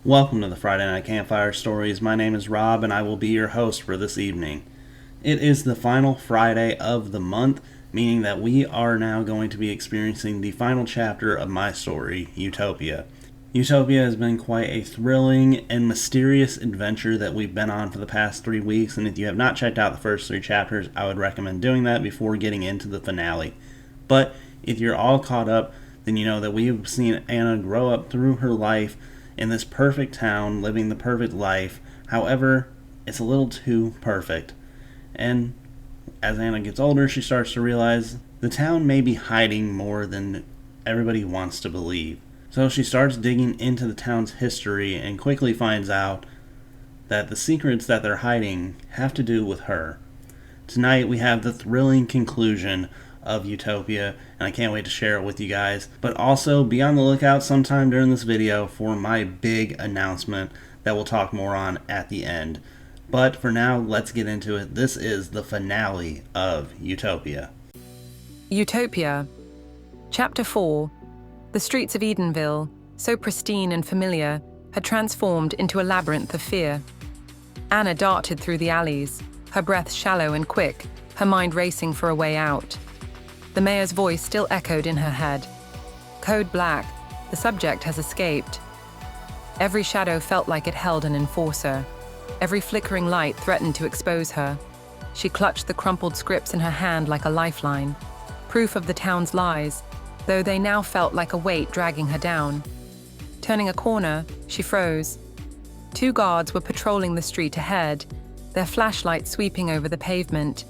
Welcome to the Friday Night Campfire Stories. My name is Rob and I will be your host for this evening. It is the final Friday of the month, meaning that we are now going to be experiencing the final chapter of my story, Utopia. Utopia has been quite a thrilling and mysterious adventure that we've been on for the past 3 weeks, and if you have not checked out the first 3 chapters, I would recommend doing that before getting into the finale. But if you're all caught up, then you know that we have seen Anna grow up through her life in this perfect town, living the perfect life. However, it's a little too perfect. And as Anna gets older, she starts to realize the town may be hiding more than everybody wants to believe. So she starts digging into the town's history and quickly finds out that the secrets that they're hiding have to do with her. Tonight we have the thrilling conclusion of Utopia, and I can't wait to share it with you guys. But also be on the lookout sometime during this video for my big announcement that we'll talk more on at the end. But for now, let's get into it. This is the finale of Utopia. Utopia. Chapter 4. The streets of Edenville, so pristine and familiar, had transformed into a labyrinth of fear. Anna darted through the alleys, her breath shallow and quick, her mind racing for a way out. The mayor's voice still echoed in her head. Code Black, the subject has escaped. Every shadow felt like it held an enforcer. Every flickering light threatened to expose her. She clutched the crumpled scripts in her hand like a lifeline, proof of the town's lies, though they now felt like a weight dragging her down. Turning a corner, she froze. 2 guards were patrolling the street ahead, their flashlights sweeping over the pavement.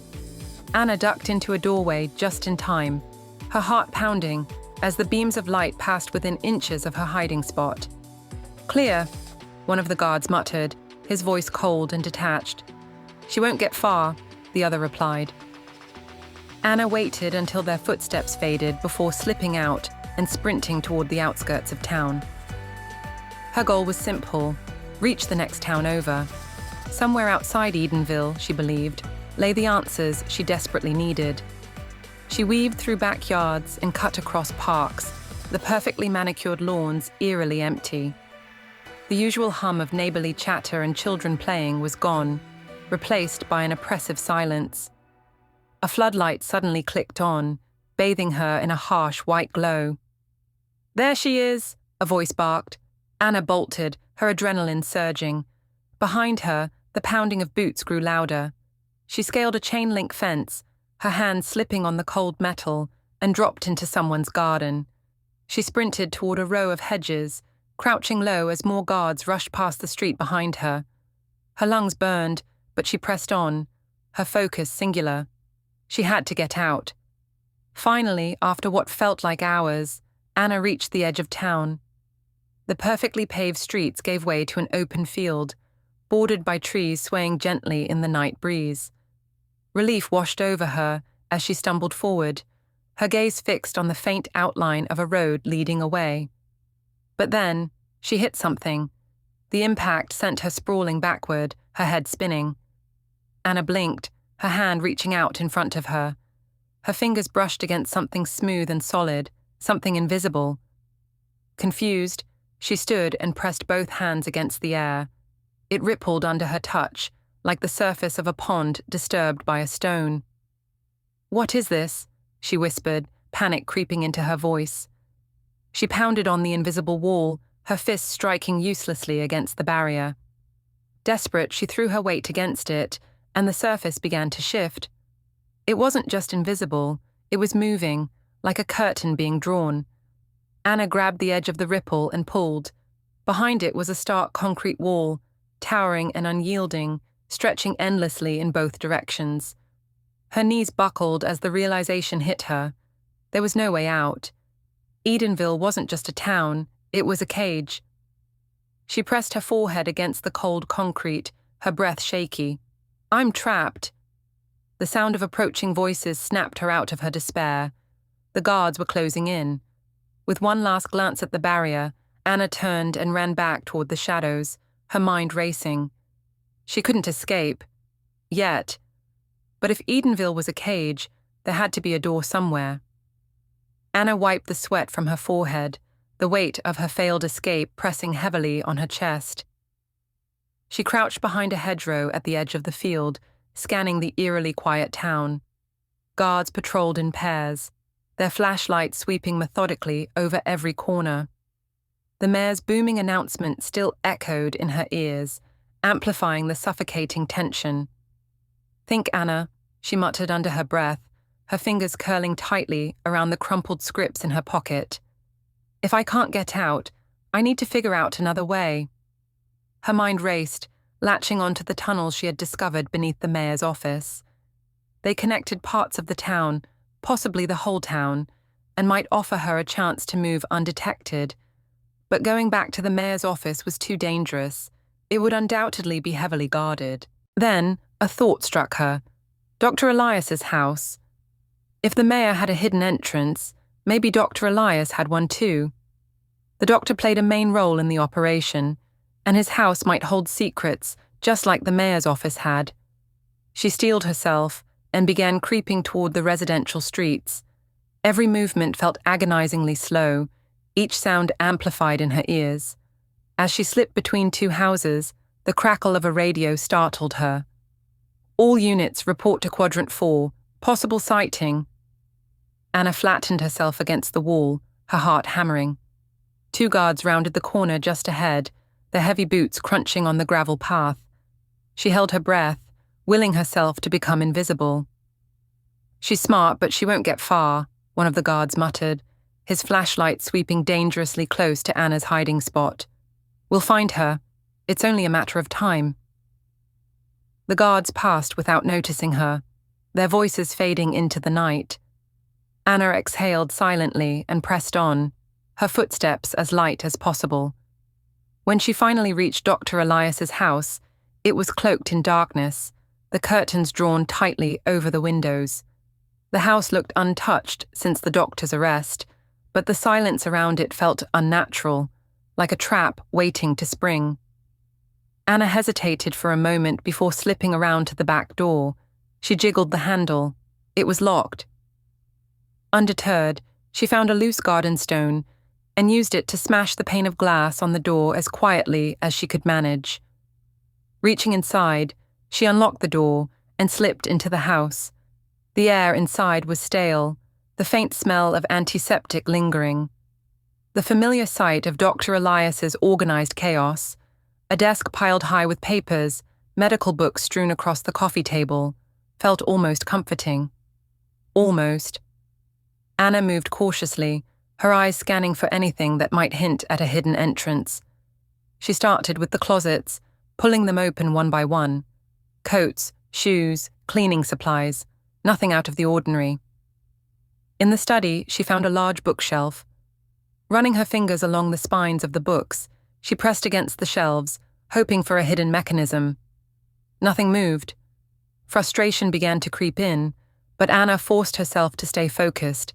Anna ducked into a doorway just in time, her heart pounding as the beams of light passed within inches of her hiding spot. "Clear," one of the guards muttered, his voice cold and detached. "She won't get far," the other replied. Anna waited until their footsteps faded before slipping out and sprinting toward the outskirts of town. Her goal was simple: reach the next town over. Somewhere outside Edenville, she believed, lay the answers she desperately needed. She weaved through backyards and cut across parks, the perfectly manicured lawns eerily empty. The usual hum of neighborly chatter and children playing was gone, replaced by an oppressive silence. A floodlight suddenly clicked on, bathing her in a harsh white glow. "There she is," a voice barked. Anna bolted, her adrenaline surging. Behind her, the pounding of boots grew louder. She scaled a chain-link fence, her hand slipping on the cold metal, and dropped into someone's garden. She sprinted toward a row of hedges, crouching low as more guards rushed past the street behind her. Her lungs burned, but she pressed on, her focus singular. She had to get out. Finally, after what felt like hours, Anna reached the edge of town. The perfectly paved streets gave way to an open field, bordered by trees swaying gently in the night breeze. Relief washed over her as she stumbled forward, her gaze fixed on the faint outline of a road leading away. But then, she hit something. The impact sent her sprawling backward, her head spinning. Anna blinked, her hand reaching out in front of her. Her fingers brushed against something smooth and solid, something invisible. Confused, she stood and pressed both hands against the air. It rippled under her touch, like the surface of a pond disturbed by a stone. "What is this?" she whispered, panic creeping into her voice. She pounded on the invisible wall, her fists striking uselessly against the barrier. Desperate, she threw her weight against it, and the surface began to shift. It wasn't just invisible, it was moving, like a curtain being drawn. Anna grabbed the edge of the ripple and pulled. Behind it was a stark concrete wall, towering and unyielding, stretching endlessly in both directions. Her knees buckled as the realization hit her. There was no way out. Edenville wasn't just a town, it was a cage. She pressed her forehead against the cold concrete, her breath shaky. "I'm trapped." The sound of approaching voices snapped her out of her despair. The guards were closing in. With one last glance at the barrier, Anna turned and ran back toward the shadows, her mind racing. She couldn't escape. Yet. But if Edenville was a cage, there had to be a door somewhere. Anna wiped the sweat from her forehead, the weight of her failed escape pressing heavily on her chest. She crouched behind a hedgerow at the edge of the field, scanning the eerily quiet town. Guards patrolled in pairs, their flashlights sweeping methodically over every corner. The mayor's booming announcement still echoed in her ears, amplifying the suffocating tension. "Think, Anna," she muttered under her breath, her fingers curling tightly around the crumpled scripts in her pocket. "If I can't get out, I need to figure out another way." Her mind raced, latching onto the tunnels she had discovered beneath the mayor's office. They connected parts of the town, possibly the whole town, and might offer her a chance to move undetected. But going back to the mayor's office was too dangerous. It would undoubtedly be heavily guarded. Then, a thought struck her. Dr. Elias's house. If the mayor had a hidden entrance, maybe Dr. Elias had one too. The doctor played a main role in the operation, and his house might hold secrets, just like the mayor's office had. She steeled herself and began creeping toward the residential streets. Every movement felt agonizingly slow, each sound amplified in her ears. As she slipped between two houses, the crackle of a radio startled her. "All units report to Quadrant 4. Possible sighting." Anna flattened herself against the wall, her heart hammering. Two guards rounded the corner just ahead, their heavy boots crunching on the gravel path. She held her breath, willing herself to become invisible. "She's smart, but she won't get far," one of the guards muttered, his flashlight sweeping dangerously close to Anna's hiding spot. "We'll find her. It's only a matter of time." The guards passed without noticing her, their voices fading into the night. Anna exhaled silently and pressed on, her footsteps as light as possible. When she finally reached Dr. Elias's house, it was cloaked in darkness, the curtains drawn tightly over the windows. The house looked untouched since the doctor's arrest, but the silence around it felt unnatural, like a trap waiting to spring. Anna hesitated for a moment before slipping around to the back door. She jiggled the handle. It was locked. Undeterred, she found a loose garden stone and used it to smash the pane of glass on the door as quietly as she could manage. Reaching inside, she unlocked the door and slipped into the house. The air inside was stale, the faint smell of antiseptic lingering. The familiar sight of Dr. Elias's organized chaos, a desk piled high with papers, medical books strewn across the coffee table, felt almost comforting. Almost. Anna moved cautiously, her eyes scanning for anything that might hint at a hidden entrance. She started with the closets, pulling them open one by one. Coats, shoes, cleaning supplies, nothing out of the ordinary. In the study, she found a large bookshelf. Running her fingers along the spines of the books, she pressed against the shelves, hoping for a hidden mechanism. Nothing moved. Frustration began to creep in, but Anna forced herself to stay focused.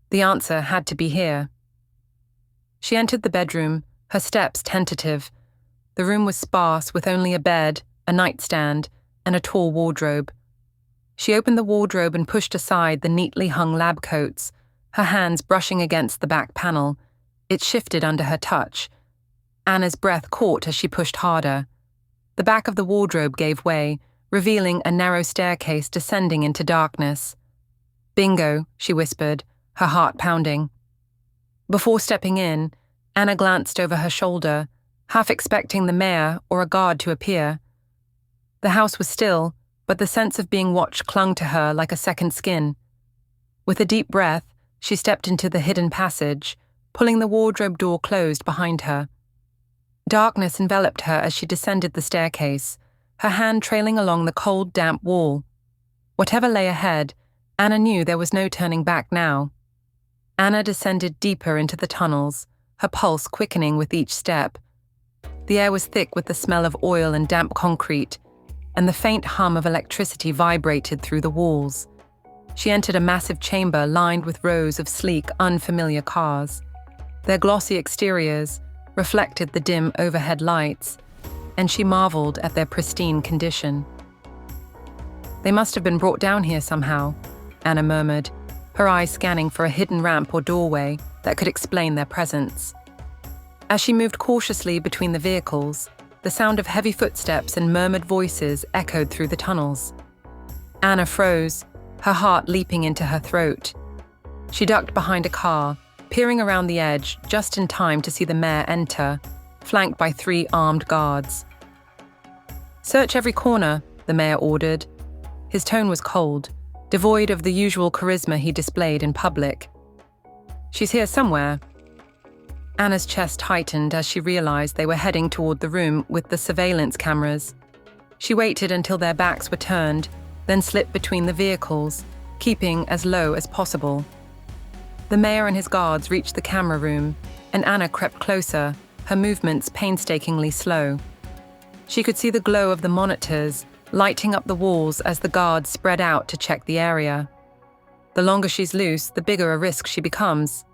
The answer had to be here. She entered the bedroom, her steps tentative. The room was sparse with only a bed, a nightstand, and a tall wardrobe. She opened the wardrobe and pushed aside the neatly hung lab coats, her hands brushing against the back panel. It shifted under her touch. Anna's breath caught as she pushed harder. The back of the wardrobe gave way, revealing a narrow staircase descending into darkness. "Bingo," she whispered, her heart pounding. Before stepping in, Anna glanced over her shoulder, half expecting the mayor or a guard to appear. The house was still, but the sense of being watched clung to her like a second skin. With a deep breath, she stepped into the hidden passage, pulling the wardrobe door closed behind her. Darkness enveloped her as she descended the staircase, her hand trailing along the cold, damp wall. Whatever lay ahead, Anna knew there was no turning back now. Anna descended deeper into the tunnels, her pulse quickening with each step. The air was thick with the smell of oil and damp concrete, and the faint hum of electricity vibrated through the walls. She entered a massive chamber lined with rows of sleek, unfamiliar cars. Their glossy exteriors reflected the dim overhead lights, and she marveled at their pristine condition. "They must have been brought down here somehow," Anna murmured, her eyes scanning for a hidden ramp or doorway that could explain their presence. As she moved cautiously between the vehicles, the sound of heavy footsteps and murmured voices echoed through the tunnels. Anna froze, her heart leaping into her throat. She ducked behind a car, peering around the edge just in time to see the mayor enter, flanked by 3 armed guards. "Search every corner," the mayor ordered. His tone was cold, devoid of the usual charisma he displayed in public. "She's here somewhere." Anna's chest tightened as she realized they were heading toward the room with the surveillance cameras. She waited until their backs were turned, then slipped between the vehicles, keeping as low as possible. The mayor and his guards reached the camera room, and Anna crept closer, her movements painstakingly slow. She could see the glow of the monitors lighting up the walls as the guards spread out to check the area. "The longer she's loose, the bigger a risk she becomes,"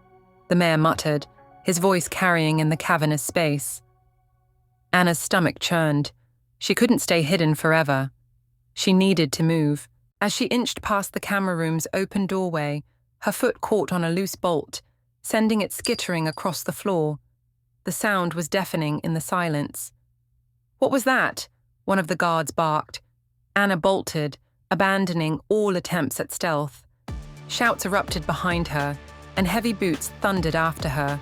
the mayor muttered, his voice carrying in the cavernous space. Anna's stomach churned. She couldn't stay hidden forever. She needed to move. As she inched past the camera room's open doorway, her foot caught on a loose bolt, sending it skittering across the floor. The sound was deafening in the silence. "What was that?" one of the guards barked. Anna bolted, abandoning all attempts at stealth. Shouts erupted behind her, and heavy boots thundered after her.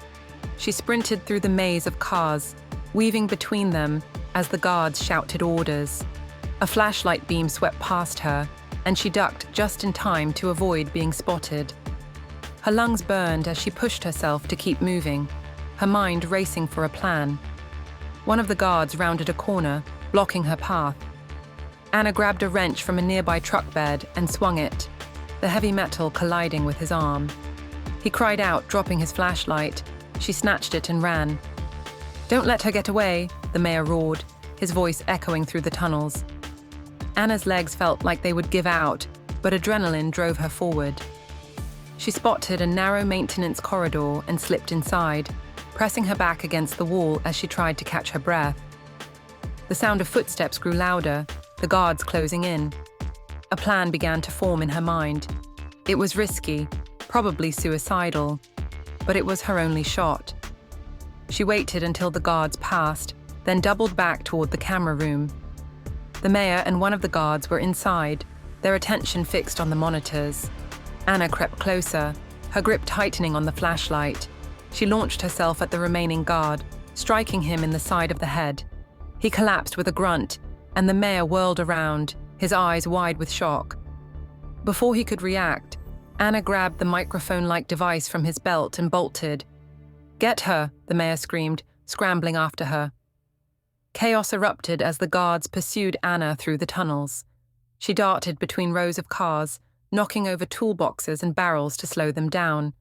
She sprinted through the maze of cars, weaving between them as the guards shouted orders. A flashlight beam swept past her, and she ducked just in time to avoid being spotted. Her lungs burned as she pushed herself to keep moving, her mind racing for a plan. One of the guards rounded a corner, blocking her path. Anna grabbed a wrench from a nearby truck bed and swung it, the heavy metal colliding with his arm. He cried out, dropping his flashlight. She snatched it and ran. "Don't let her get away," the mayor roared, his voice echoing through the tunnels. Anna's legs felt like they would give out, but adrenaline drove her forward. She spotted a narrow maintenance corridor and slipped inside, pressing her back against the wall as she tried to catch her breath. The sound of footsteps grew louder, the guards closing in. A plan began to form in her mind. It was risky, probably suicidal, but it was her only shot. She waited until the guards passed, then doubled back toward the camera room. The mayor and one of the guards were inside, their attention fixed on the monitors. Anna crept closer, her grip tightening on the flashlight. She launched herself at the remaining guard, striking him in the side of the head. He collapsed with a grunt, and the mayor whirled around, his eyes wide with shock. Before he could react, Anna grabbed the microphone-like device from his belt and bolted. "Get her," the mayor screamed, scrambling after her. Chaos erupted as the guards pursued Anna through the tunnels. She darted between rows of cars, knocking over toolboxes and barrels to slow them down.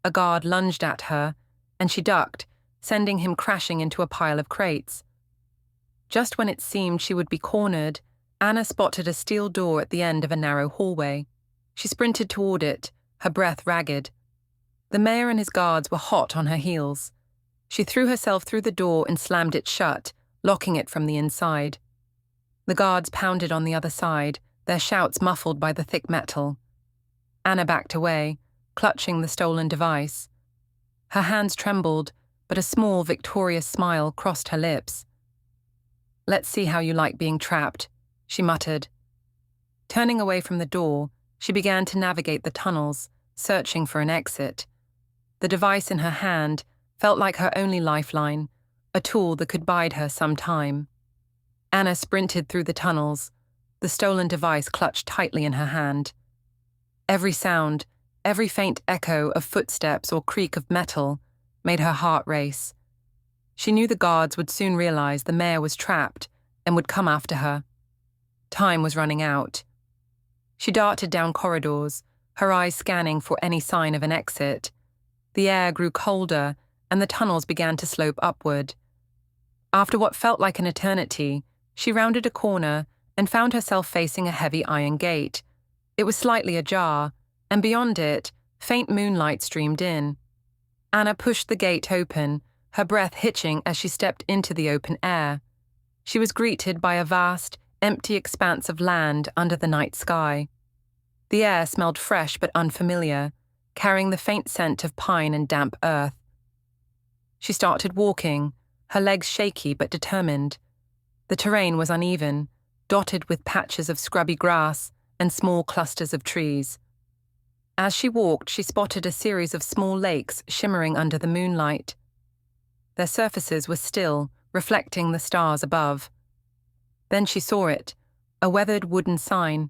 A guard lunged at her, and she ducked, sending him crashing into a pile of crates. Just when it seemed she would be cornered, Anna spotted a steel door at the end of a narrow hallway. She sprinted toward it, her breath ragged. The mayor and his guards were hot on her heels. She threw herself through the door and slammed it shut, locking it from the inside. The guards pounded on the other side, their shouts muffled by the thick metal. Anna backed away, clutching the stolen device. Her hands trembled, but a small, victorious smile crossed her lips. "Let's see how you like being trapped," she muttered. Turning away from the door, she began to navigate the tunnels, searching for an exit. The device in her hand felt like her only lifeline, a tool that could bide her some time. Anna sprinted through the tunnels, the stolen device clutched tightly in her hand. Every sound, every faint echo of footsteps or creak of metal made her heart race. She knew the guards would soon realize the mayor was trapped and would come after her. Time was running out. She darted down corridors, her eyes scanning for any sign of an exit. The air grew colder, and the tunnels began to slope upward. After what felt like an eternity, she rounded a corner and found herself facing a heavy iron gate. It was slightly ajar, and beyond it, faint moonlight streamed in. Anna pushed the gate open, her breath hitching as she stepped into the open air. She was greeted by a vast, empty expanse of land under the night sky. The air smelled fresh but unfamiliar, carrying the faint scent of pine and damp earth. She started walking, her legs shaky but determined. The terrain was uneven, dotted with patches of scrubby grass and small clusters of trees. As she walked, she spotted a series of small lakes shimmering under the moonlight. Their surfaces were still, reflecting the stars above. Then she saw it, a weathered wooden sign.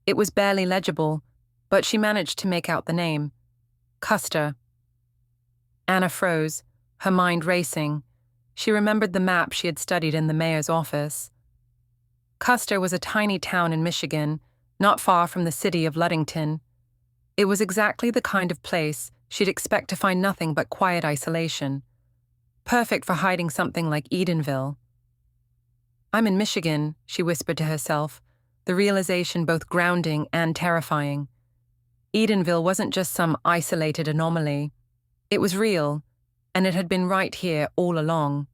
It was barely legible, but she managed to make out the name. Custer. Anna froze, her mind racing. She remembered the map she had studied in the mayor's office. Custer was a tiny town in Michigan, not far from the city of Ludington. It was exactly the kind of place she'd expect to find nothing but quiet isolation. Perfect for hiding something like Edenville. "I'm in Michigan," she whispered to herself, the realization both grounding and terrifying. Edenville wasn't just some isolated anomaly. It was real, and it had been right here all along.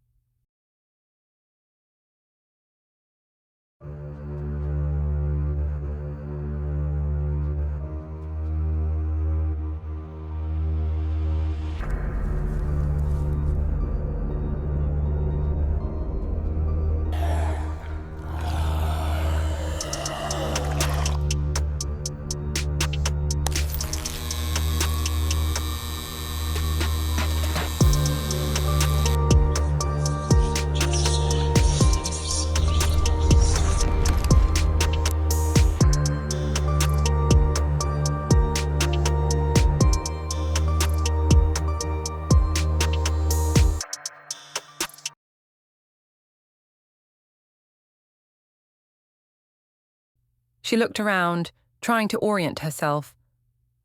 She looked around, trying to orient herself.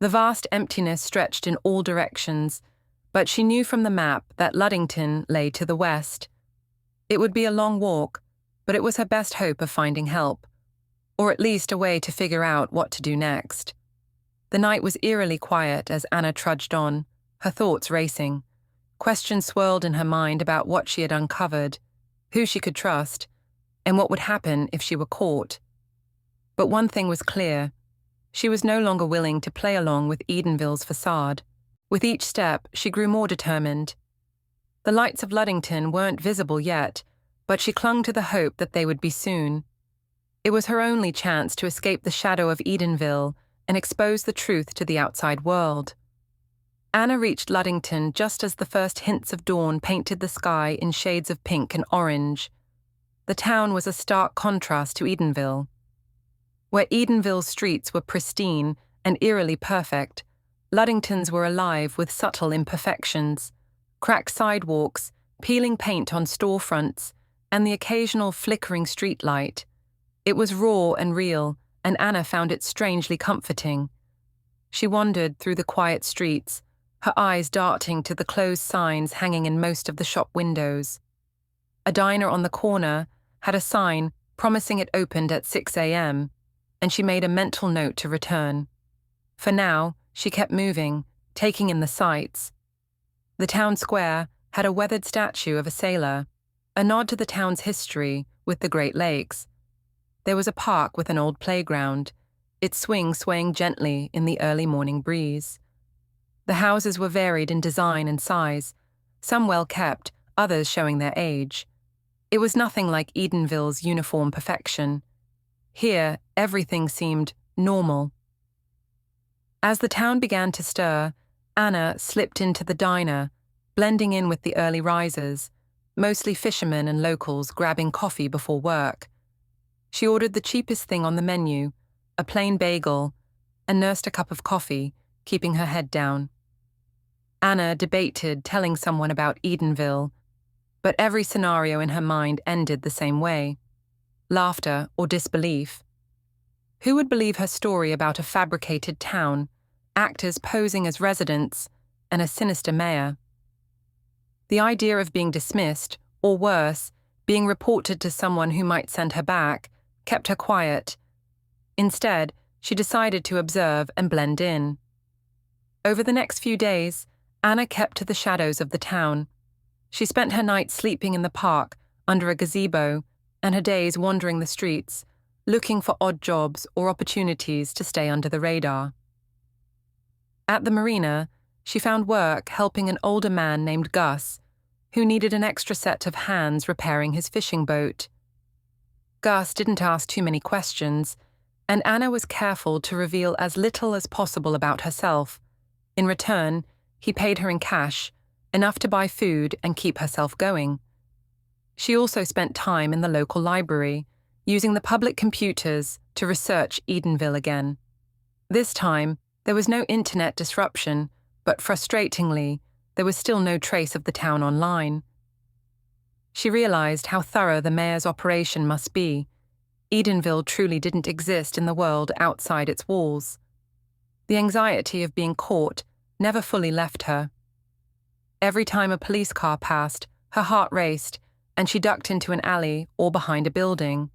The vast emptiness stretched in all directions, but she knew from the map that Ludington lay to the west. It would be a long walk, but it was her best hope of finding help, or at least a way to figure out what to do next. The night was eerily quiet as Anna trudged on, her thoughts racing. Questions swirled in her mind about what she had uncovered, who she could trust, and what would happen if she were caught. But one thing was clear. She was no longer willing to play along with Edenville's facade. With each step, she grew more determined. The lights of Ludington weren't visible yet, but she clung to the hope that they would be soon. It was her only chance to escape the shadow of Edenville and expose the truth to the outside world. Anna reached Ludington just as the first hints of dawn painted the sky in shades of pink and orange. The town was a stark contrast to Edenville. Where Edenville's streets were pristine and eerily perfect, Ludington's were alive with subtle imperfections, cracked sidewalks, peeling paint on storefronts, and the occasional flickering streetlight. It was raw and real, and Anna found it strangely comforting. She wandered through the quiet streets, her eyes darting to the closed signs hanging in most of the shop windows. A diner on the corner had a sign promising it opened at 6 a.m., and she made a mental note to return. For now, she kept moving, taking in the sights. The town square had a weathered statue of a sailor, a nod to the town's history with the Great Lakes. There was a park with an old playground, its swing swaying gently in the early morning breeze. The houses were varied in design and size, some well-kept, others showing their age. It was nothing like Edenville's uniform perfection. Here, everything seemed normal. As the town began to stir, Anna slipped into the diner, blending in with the early risers, mostly fishermen and locals grabbing coffee before work. She ordered the cheapest thing on the menu, a plain bagel, and nursed a cup of coffee, keeping her head down. Anna debated telling someone about Edenville, but every scenario in her mind ended the same way. Laughter or disbelief. Who would believe her story about a fabricated town, actors posing as residents, and a sinister mayor? The idea of being dismissed, or worse, being reported to someone who might send her back, kept her quiet. Instead, she decided to observe and blend in. Over the next few days, Anna kept to the shadows of the town. She spent her nights sleeping in the park, under a gazebo, and her days wandering the streets, looking for odd jobs or opportunities to stay under the radar. At the marina, she found work helping an older man named Gus, who needed an extra set of hands repairing his fishing boat. Gus didn't ask too many questions, and Anna was careful to reveal as little as possible about herself. In return, he paid her in cash, enough to buy food and keep herself going. She also spent time in the local library, using the public computers to research Edenville again. This time, there was no internet disruption, but frustratingly, there was still no trace of the town online. She realized how thorough the mayor's operation must be. Edenville truly didn't exist in the world outside its walls. The anxiety of being caught never fully left her. Every time a police car passed, her heart raced, and she ducked into an alley or behind a building.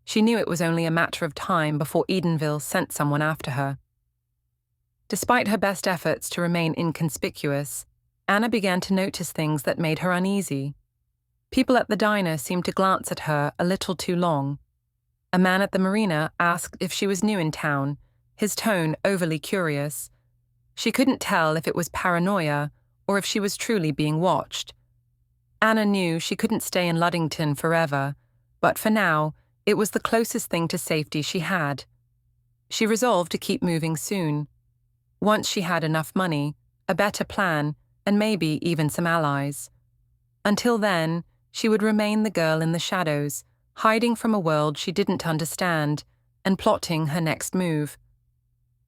She knew it was only a matter of time before Edenville sent someone after her. Despite her best efforts to remain inconspicuous, Anna began to notice things that made her uneasy. People at the diner seemed to glance at her a little too long. A man at the marina asked if she was new in town, his tone overly curious. She couldn't tell if it was paranoia or if she was truly being watched. Anna knew she couldn't stay in Luddington forever, but for now, it was the closest thing to safety she had. She resolved to keep moving soon. Once she had enough money, a better plan, and maybe even some allies. Until then, she would remain the girl in the shadows, hiding from a world she didn't understand, and plotting her next move.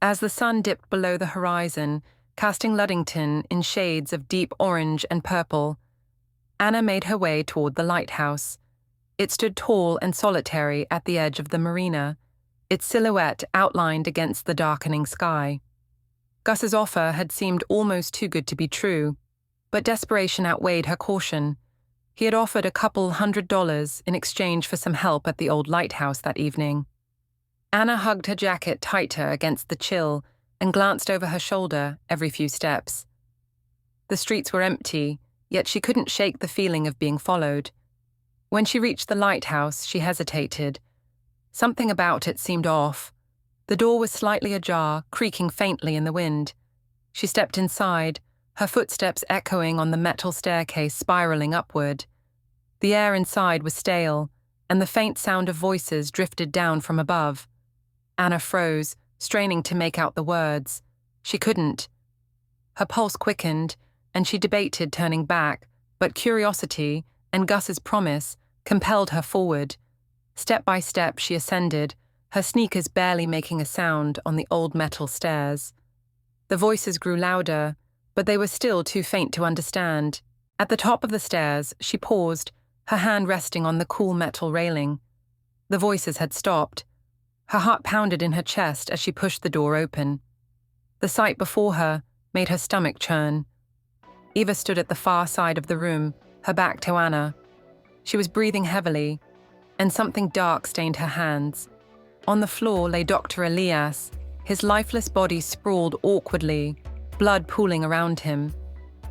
As the sun dipped below the horizon, casting Luddington in shades of deep orange and purple, Anna made her way toward the lighthouse. It stood tall and solitary at the edge of the marina, its silhouette outlined against the darkening sky. Gus's offer had seemed almost too good to be true, but desperation outweighed her caution. He had offered $200 in exchange for some help at the old lighthouse that evening. Anna hugged her jacket tighter against the chill and glanced over her shoulder every few steps. The streets were empty, yet she couldn't shake the feeling of being followed. When she reached the lighthouse, she hesitated. Something about it seemed off. The door was slightly ajar, creaking faintly in the wind. She stepped inside, her footsteps echoing on the metal staircase spiraling upward. The air inside was stale, and the faint sound of voices drifted down from above. Anna froze, straining to make out the words. She couldn't. Her pulse quickened, and she debated turning back, but curiosity and Gus's promise compelled her forward. Step by step she ascended, her sneakers barely making a sound on the old metal stairs. The voices grew louder, but they were still too faint to understand. At the top of the stairs, she paused, her hand resting on the cool metal railing. The voices had stopped. Her heart pounded in her chest as she pushed the door open. The sight before her made her stomach churn. Eva stood at the far side of the room, her back to Anna. She was breathing heavily, and something dark stained her hands. On the floor lay Dr. Elias, his lifeless body sprawled awkwardly, blood pooling around him.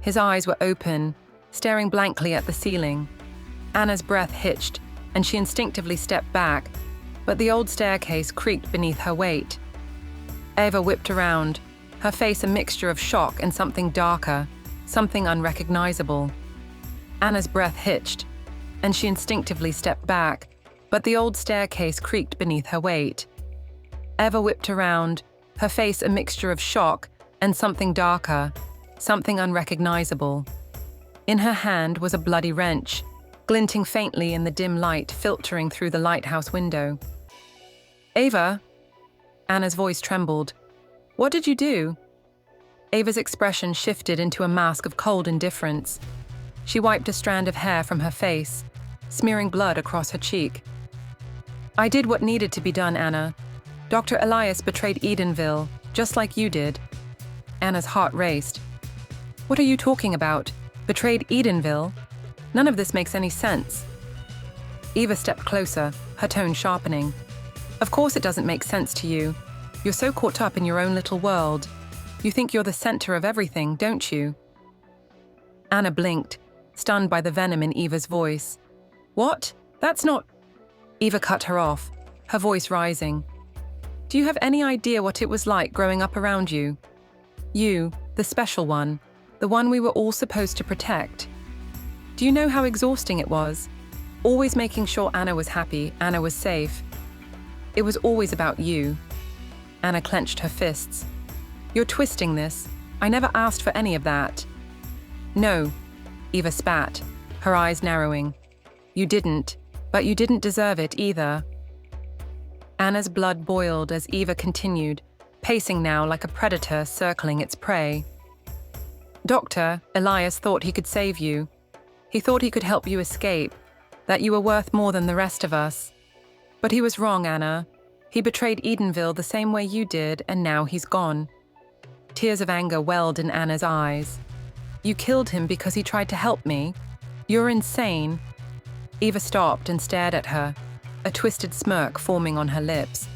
His eyes were open, staring blankly at the ceiling. Anna's breath hitched, and she instinctively stepped back, but the old staircase creaked beneath her weight. Eva whipped around, her face a mixture of shock and something darker, something unrecognizable. Anna's breath hitched, and she instinctively stepped back, but the old staircase creaked beneath her weight. Eva whipped around, her face a mixture of shock and something darker, something unrecognizable. In her hand was a bloody wrench, glinting faintly in the dim light filtering through the lighthouse window. "Ava?" Anna's voice trembled. "What did you do?" Ava's expression shifted into a mask of cold indifference. She wiped a strand of hair from her face, smearing blood across her cheek. "I did what needed to be done, Anna. Dr. Elias betrayed Edenville, just like you did." Anna's heart raced. "What are you talking about? Betrayed Edenville? None of this makes any sense." Eva stepped closer, her tone sharpening. "Of course it doesn't make sense to you. You're so caught up in your own little world. You think you're the center of everything, don't you?" Anna blinked, stunned by the venom in Eva's voice. "What? That's not—" Eva cut her off, her voice rising. "Do you have any idea what it was like growing up around you? You, the special one, the one we were all supposed to protect." Do you know how exhausting it was? Always making sure Anna was happy, Anna was safe. It was always about you. Anna clenched her fists. You're twisting this. I never asked for any of that. No, Eva spat, her eyes narrowing. You didn't, but you didn't deserve it either. Anna's blood boiled as Eva continued, pacing now like a predator circling its prey. Doctor, Elias thought he could save you. He thought he could help you escape, that you were worth more than the rest of us. But he was wrong, Anna. He betrayed Edenville the same way you did, and now he's gone. Tears of anger welled in Anna's eyes. You killed him because he tried to help me. You're insane. Eva stopped and stared at her, a twisted smirk forming on her lips.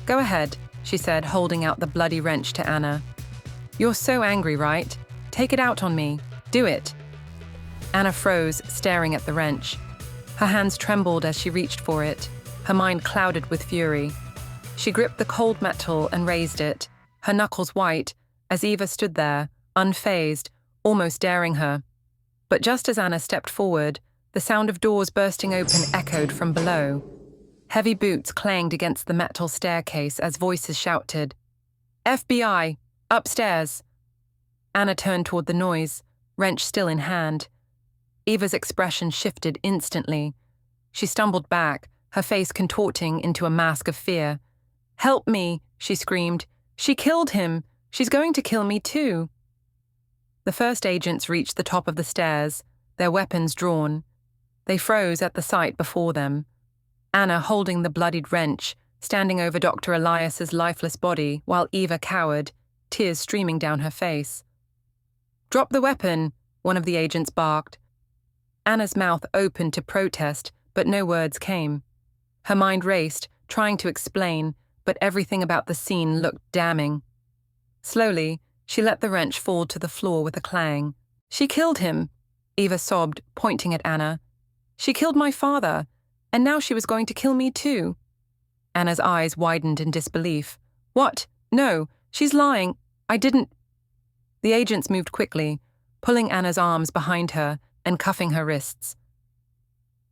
Go ahead, she said, holding out the bloody wrench to Anna. You're so angry, right? Take it out on me. Do it. Anna froze, staring at the wrench. Her hands trembled as she reached for it, her mind clouded with fury. She gripped the cold metal and raised it, her knuckles white, as Eva stood there, unfazed, almost daring her. But just as Anna stepped forward, the sound of doors bursting open echoed from below. Heavy boots clanged against the metal staircase as voices shouted, FBI, upstairs. Anna turned toward the noise, wrench still in hand. Eva's expression shifted instantly. She stumbled back, her face contorting into a mask of fear. Help me, she screamed. She killed him. She's going to kill me too. The first agents reached the top of the stairs, their weapons drawn. They froze at the sight before them. Anna holding the bloodied wrench, standing over Dr. Elias's lifeless body while Eva cowered, tears streaming down her face. Drop the weapon, one of the agents barked. Anna's mouth opened to protest, but no words came. Her mind raced, trying to explain, but everything about the scene looked damning. Slowly, she let the wrench fall to the floor with a clang. She killed him, Eva sobbed, pointing at Anna. She killed my father, and now she was going to kill me too. Anna's eyes widened in disbelief. What? No, she's lying. I didn't. The agents moved quickly, pulling Anna's arms behind her and cuffing her wrists.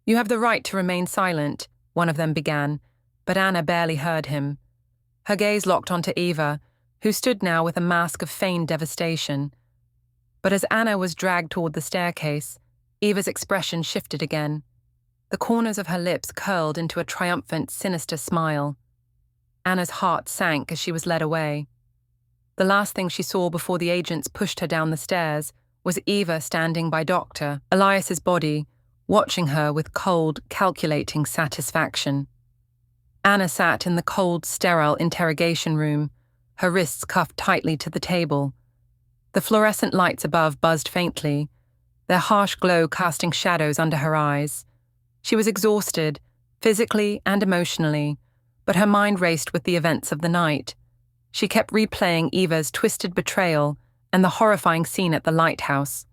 You have the right to remain silent, one of them began, but Anna barely heard him. Her gaze locked onto Eva, who stood now with a mask of feigned devastation. But as Anna was dragged toward the staircase, Eva's expression shifted again. The corners of her lips curled into a triumphant, sinister smile. Anna's heart sank as she was led away. The last thing she saw before the agents pushed her down the stairs was Eva standing by Dr. Elias's body, watching her with cold, calculating satisfaction. Anna sat in the cold, sterile interrogation room, her wrists cuffed tightly to the table. The fluorescent lights above buzzed faintly, their harsh glow casting shadows under her eyes. She was exhausted, physically and emotionally, but her mind raced with the events of the night. She kept replaying Eva's twisted betrayal and the horrifying scene at the lighthouse.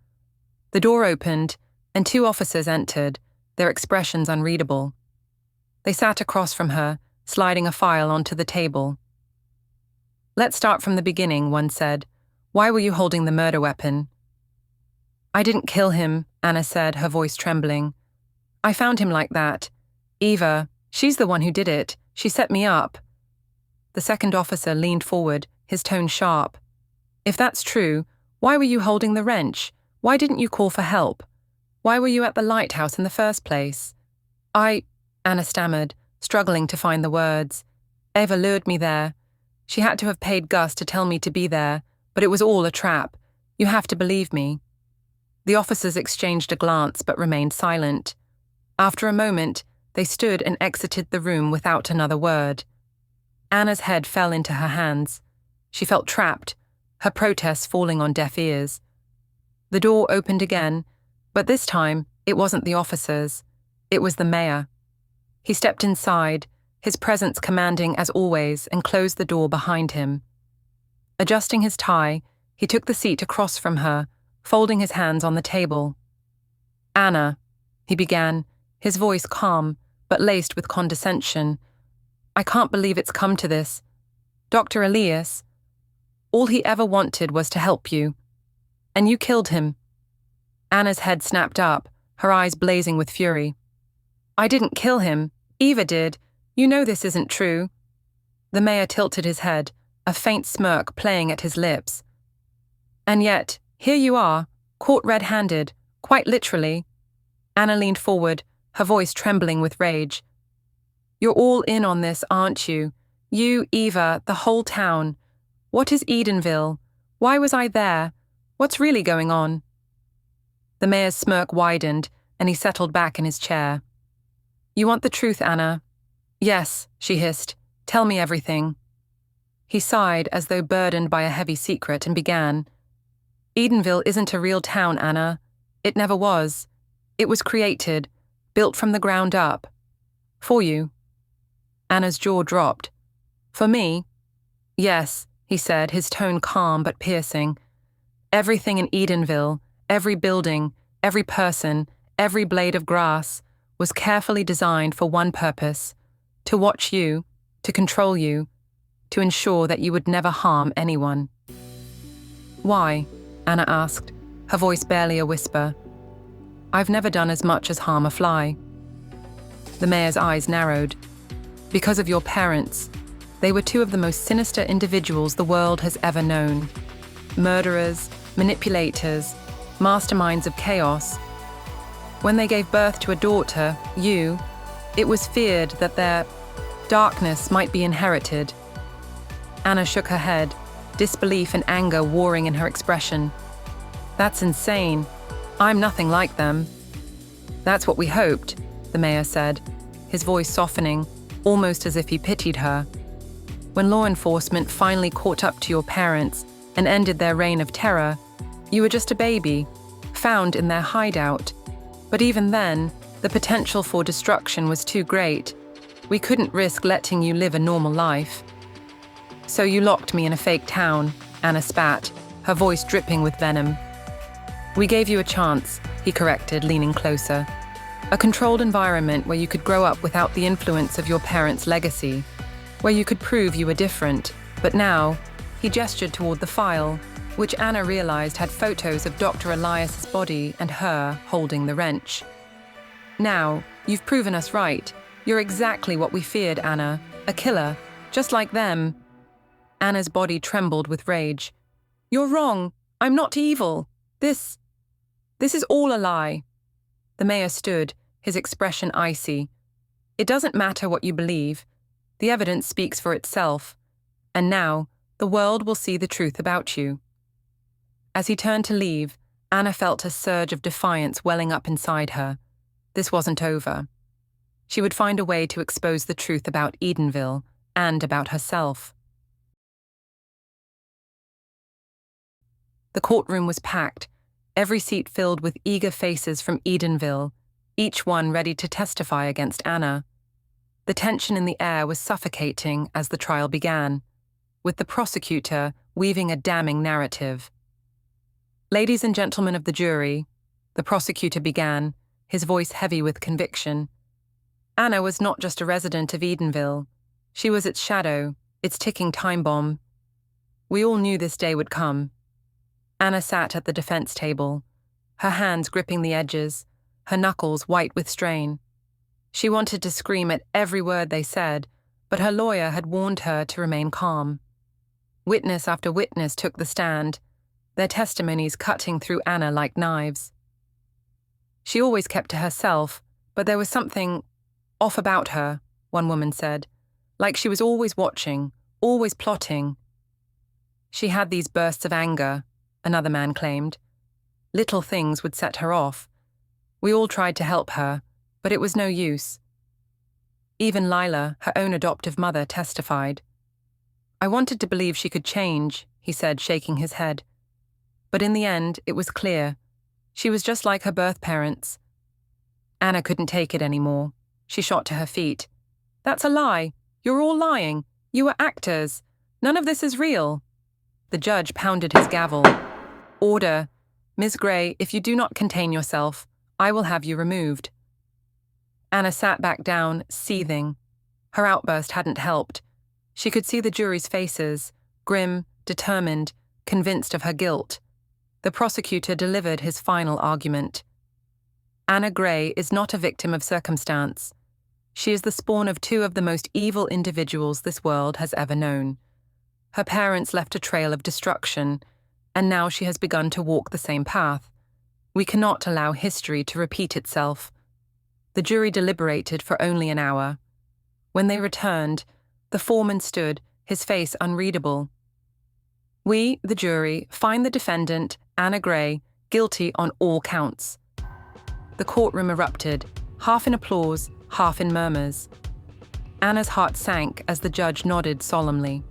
The door opened, and 2 officers entered, their expressions unreadable. They sat across from her, sliding a file onto the table. Let's start from the beginning, one said. Why were you holding the murder weapon? I didn't kill him, Anna said, her voice trembling. I found him like that. Eva, she's the one who did it. She set me up. The second officer leaned forward, his tone sharp. If that's true, why were you holding the wrench? Why didn't you call for help? Why were you at the lighthouse in the first place? Anna stammered, struggling to find the words. Eva lured me there. She had to have paid Gus to tell me to be there, but it was all a trap. You have to believe me. The officers exchanged a glance but remained silent. After a moment, they stood and exited the room without another word. Anna's head fell into her hands. She felt trapped, her protests falling on deaf ears. The door opened again, but this time it wasn't the officers. It was the mayor. He stepped inside, his presence commanding as always, and closed the door behind him. Adjusting his tie, he took the seat across from her, folding his hands on the table. Anna, he began, his voice calm, but laced with condescension. I can't believe it's come to this. Dr. Elias, all he ever wanted was to help you. And you killed him. Anna's head snapped up, her eyes blazing with fury. "I didn't kill him. Eva did. You know this isn't true." The mayor tilted his head, a faint smirk playing at his lips. "And yet, here you are, caught red-handed, quite literally." Anna leaned forward, her voice trembling with rage. "You're all in on this, aren't you? You, Eva, the whole town. What is Edenville? Why was I there? What's really going on?" The mayor's smirk widened, and he settled back in his chair. "You want the truth, Anna?" "Yes," she hissed. "Tell me everything." He sighed as though burdened by a heavy secret and began. "Edenville isn't a real town, Anna. It never was. It was created, built from the ground up. For you." Anna's jaw dropped. "For me?" "Yes," he said, his tone calm but piercing. "Everything in Edenville, every building, every person, every blade of grass, was carefully designed for one purpose: to watch you, to control you, to ensure that you would never harm anyone." "Why?" Anna asked, her voice barely a whisper. "I've never done as much as harm a fly." The mayor's eyes narrowed. "Because of your parents. They were two of the most sinister individuals the world has ever known. Murderers, manipulators, masterminds of chaos. When they gave birth to a daughter, you, it was feared that their darkness might be inherited." Anna shook her head, disbelief and anger warring in her expression. "That's insane. I'm nothing like them." "That's what we hoped," the mayor said, his voice softening, almost as if he pitied her. "When law enforcement finally caught up to your parents and ended their reign of terror, you were just a baby, found in their hideout. But even then, the potential for destruction was too great. We couldn't risk letting you live a normal life. So you locked me in a fake town," Anna spat, her voice dripping with venom. "We gave you a chance," he corrected, leaning closer. "A controlled environment where you could grow up without the influence of your parents' legacy, where you could prove you were different. But now," he gestured toward the file, which Anna realized had photos of Dr. Elias's body and her holding the wrench. "Now, you've proven us right. You're exactly what we feared, Anna. A killer, just like them." Anna's body trembled with rage. "You're wrong. I'm not evil. This is all a lie." The mayor stood, his expression icy. "It doesn't matter what you believe. The evidence speaks for itself. And now, the world will see the truth about you." As he turned to leave, Anna felt a surge of defiance welling up inside her. This wasn't over. She would find a way to expose the truth about Edenville and about herself. The courtroom was packed, every seat filled with eager faces from Edenville, each one ready to testify against Anna. The tension in the air was suffocating as the trial began, with the prosecutor weaving a damning narrative. "Ladies and gentlemen of the jury," the prosecutor began, his voice heavy with conviction. "Anna was not just a resident of Edenville. She was its shadow, its ticking time bomb. We all knew this day would come." Anna sat at the defense table, her hands gripping the edges, her knuckles white with strain. She wanted to scream at every word they said, but her lawyer had warned her to remain calm. Witness after witness took the stand, their testimonies cutting through Anna like knives. She always kept to herself, but there was something off about her, one woman said, like she was always watching, always plotting. She had these bursts of anger, another man claimed. Little things would set her off. We all tried to help her, but it was no use. Even Lila, her own adoptive mother, testified. "I wanted to believe she could change," he said, shaking his head. But in the end, it was clear. She was just like her birth parents. Anna couldn't take it anymore. She shot to her feet. "That's a lie. You're all lying. You are actors. None of this is real." The judge pounded his gavel. "Order. Ms. Gray, if you do not contain yourself, I will have you removed." Anna sat back down, seething. Her outburst hadn't helped. She could see the jury's faces, grim, determined, convinced of her guilt. The prosecutor delivered his final argument. Anna Gray is not a victim of circumstance. She is the spawn of two of the most evil individuals this world has ever known. Her parents left a trail of destruction, and now she has begun to walk the same path. We cannot allow history to repeat itself. The jury deliberated for only an hour. When they returned, the foreman stood, his face unreadable. We, the jury, find the defendant, Anna Gray, guilty on all counts. The courtroom erupted, half in applause, half in murmurs. Anna's heart sank as the judge nodded solemnly.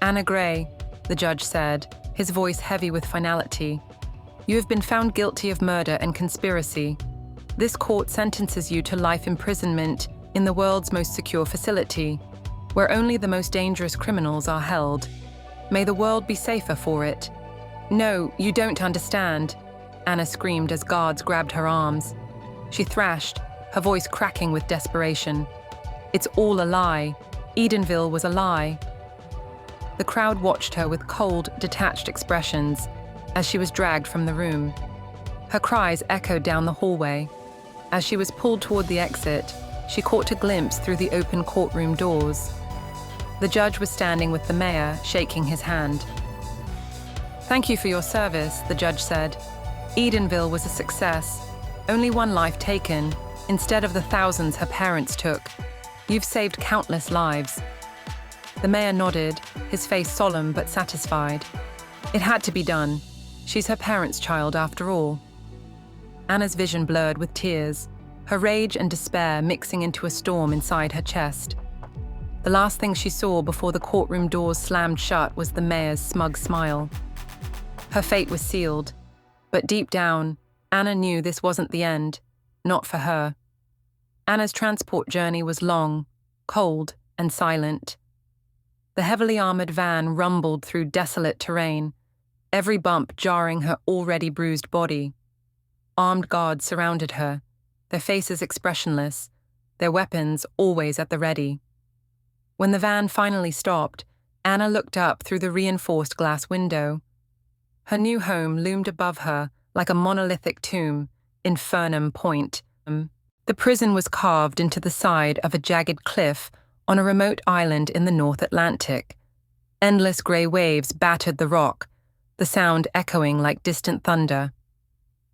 Anna Gray, the judge said, his voice heavy with finality, you have been found guilty of murder and conspiracy. This court sentences you to life imprisonment in the world's most secure facility, where only the most dangerous criminals are held. May the world be safer for it. No, you don't understand, Anna screamed as guards grabbed her arms. She thrashed, her voice cracking with desperation. It's all a lie. Edenville was a lie. The crowd watched her with cold, detached expressions as she was dragged from the room. Her cries echoed down the hallway. As she was pulled toward the exit, she caught a glimpse through the open courtroom doors. The judge was standing with the mayor, shaking his hand. Thank you for your service, the judge said. Edenville was a success. Only one life taken, instead of the thousands her parents took. You've saved countless lives. The mayor nodded, his face solemn but satisfied. It had to be done. She's her parents' child after all. Anna's vision blurred with tears, her rage and despair mixing into a storm inside her chest. The last thing she saw before the courtroom doors slammed shut was the mayor's smug smile. Her fate was sealed, but deep down, Anna knew this wasn't the end, not for her. Anna's transport journey was long, cold, and silent. The heavily armored van rumbled through desolate terrain, every bump jarring her already bruised body. Armed guards surrounded her, their faces expressionless, their weapons always at the ready. When the van finally stopped, Anna looked up through the reinforced glass window. Her new home loomed above her like a monolithic tomb, Infernum Point. The prison was carved into the side of a jagged cliff on a remote island in the North Atlantic. Endless grey waves battered the rock, the sound echoing like distant thunder.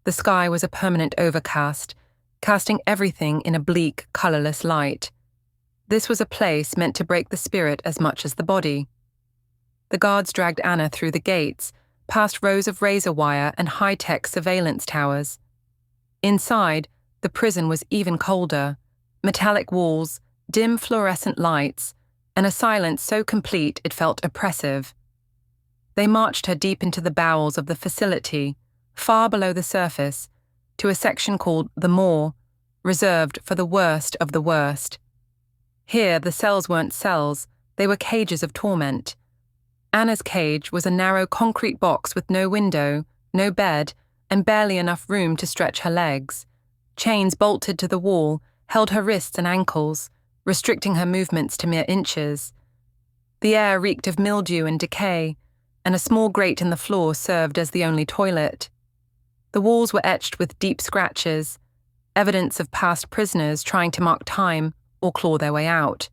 The sky was a permanent overcast, casting everything in a bleak, colourless light. This was a place meant to break the spirit as much as the body. The guards dragged Anna through the gates, past rows of razor wire and high-tech surveillance towers. Inside, the prison was even colder, metallic walls, dim fluorescent lights, and a silence so complete it felt oppressive. They marched her deep into the bowels of the facility, far below the surface, to a section called the Maw, reserved for the worst of the worst. Here, the cells weren't cells, they were cages of torment. Anna's cage was a narrow concrete box with no window, no bed, and barely enough room to stretch her legs. Chains bolted to the wall held her wrists and ankles, restricting her movements to mere inches. The air reeked of mildew and decay, and a small grate in the floor served as the only toilet. The walls were etched with deep scratches, evidence of past prisoners trying to mark time or claw their way out.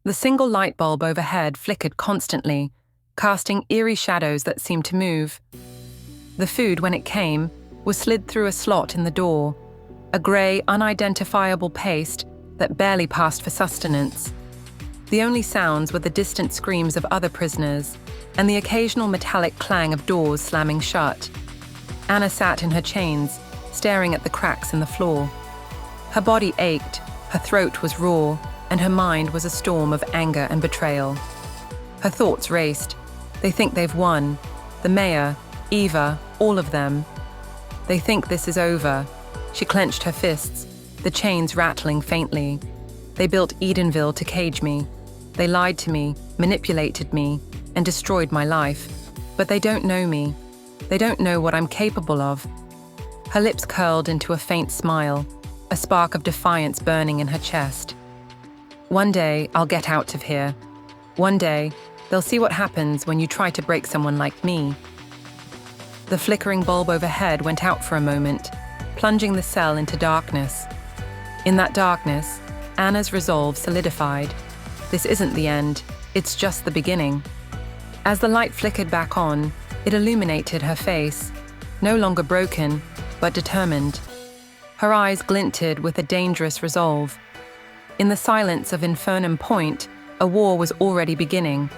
The single light bulb overhead flickered constantly, casting eerie shadows that seemed to move. The food, when it came, was slid through a slot in the door, a grey, unidentifiable paste that barely passed for sustenance. The only sounds were the distant screams of other prisoners and the occasional metallic clang of doors slamming shut. Anna sat in her chains, staring at the cracks in the floor. Her body ached, her throat was raw, and her mind was a storm of anger and betrayal. Her thoughts raced. They think they've won. The mayor, Eva, all of them. They think this is over. She clenched her fists, the chains rattling faintly. They built Edenville to cage me. They lied to me, manipulated me, and destroyed my life. But they don't know me. They don't know what I'm capable of. Her lips curled into a faint smile, a spark of defiance burning in her chest. One day, I'll get out of here. One day, they'll see what happens when you try to break someone like me. The flickering bulb overhead went out for a moment. plunging the cell into darkness. In that darkness, Anna's resolve solidified. This isn't the end, it's just the beginning. As the light flickered back on, it illuminated her face, no longer broken, but determined. Her eyes glinted with a dangerous resolve. In the silence of Infernum Point, a war was already beginning,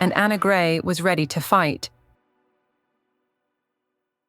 and Anna Gray was ready to fight.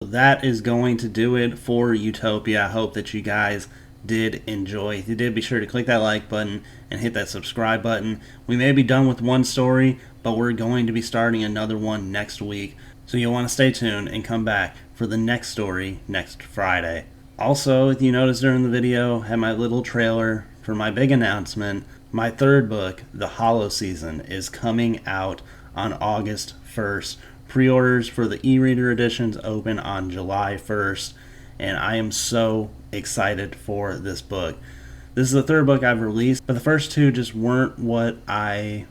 That is going to do it for Utopia. I hope that you guys did enjoy. If you did, be sure to click that like button and hit that subscribe button. We may be done with one story, but we're going to be starting another one next week. So you'll want to stay tuned and come back for the next story next Friday. Also, if you noticed during the video, I had my little trailer for my big announcement. My third book, The Hollow Season, is coming out on August 1st. Pre-orders for the e-reader editions open on July 1st, and I am so excited for this book. This is the third book I've released, but the first two just weren't what I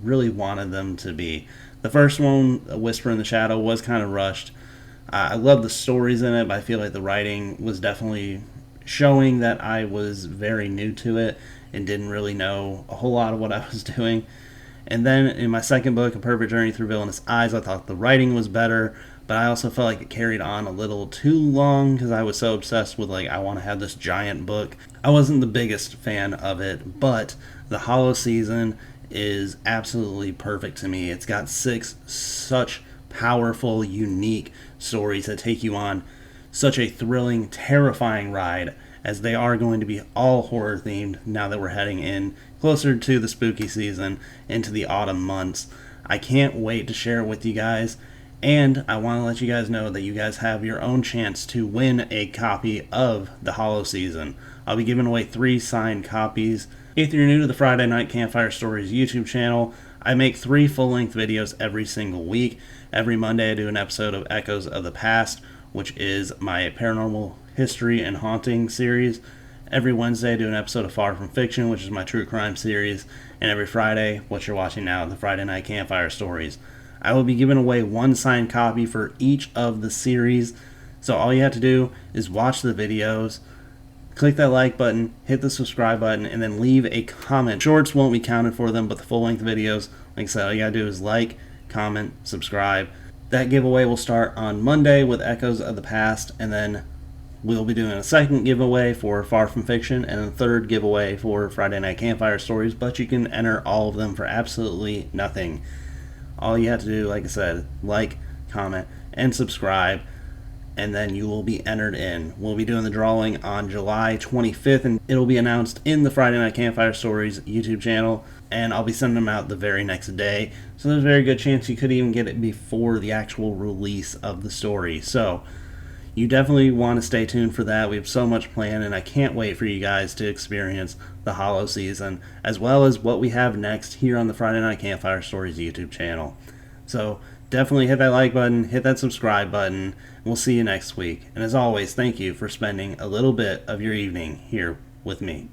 really wanted them to be. The first one, A Whisper in the Shadow, was kind of rushed. I love the stories in it, but I feel like the writing was definitely showing that I was very new to it and didn't really know a whole lot of what I was doing. And then in my second book, A Perfect Journey Through Villainous Eyes, I thought the writing was better, but I also felt like it carried on a little too long because I was so obsessed with, I want to have this giant book. I wasn't the biggest fan of it, but The Hollow Season is absolutely perfect to me. It's got 6 such powerful, unique stories that take you on such a thrilling, terrifying ride, as they are going to be all horror themed now that we're heading in closer to the spooky season, into the autumn months. I can't wait to share it with you guys, and I want to let you guys know that you guys have your own chance to win a copy of The Hollow Season. I'll be giving away 3 signed copies. If you're new to the Friday Night Campfire Stories YouTube channel, I make 3 full-length videos every single week. Every Monday I do an episode of Echoes of the Past, which is my paranormal history and haunting series. Every Wednesday I do an episode of Far From Fiction, which is my true crime series. And every Friday, what you're watching now, the Friday Night Campfire Stories. I will be giving away 1 signed copy for each of the series. So all you have to do is watch the videos, click that like button, hit the subscribe button, and then leave a comment. Shorts won't be counted for them, but the full-length videos, like I said, all you gotta do is like, comment, subscribe. That giveaway will start on Monday with Echoes of the Past, and then we'll be doing a second giveaway for Far From Fiction and a third giveaway for Friday Night Campfire Stories, but you can enter all of them for absolutely nothing. All you have to do, like I said, like, comment, and subscribe, and then you will be entered in. We'll be doing the drawing on July 25th, and it'll be announced in the Friday Night Campfire Stories YouTube channel, and I'll be sending them out the very next day. So there's a very good chance you could even get it before the actual release of the story. So you definitely want to stay tuned for that. We have so much planned, and I can't wait for you guys to experience the Hollow Season, as well as what we have next here on the Friday Night Campfire Stories YouTube channel. So definitely hit that like button, hit that subscribe button. We'll see you next week. And as always, thank you for spending a little bit of your evening here with me.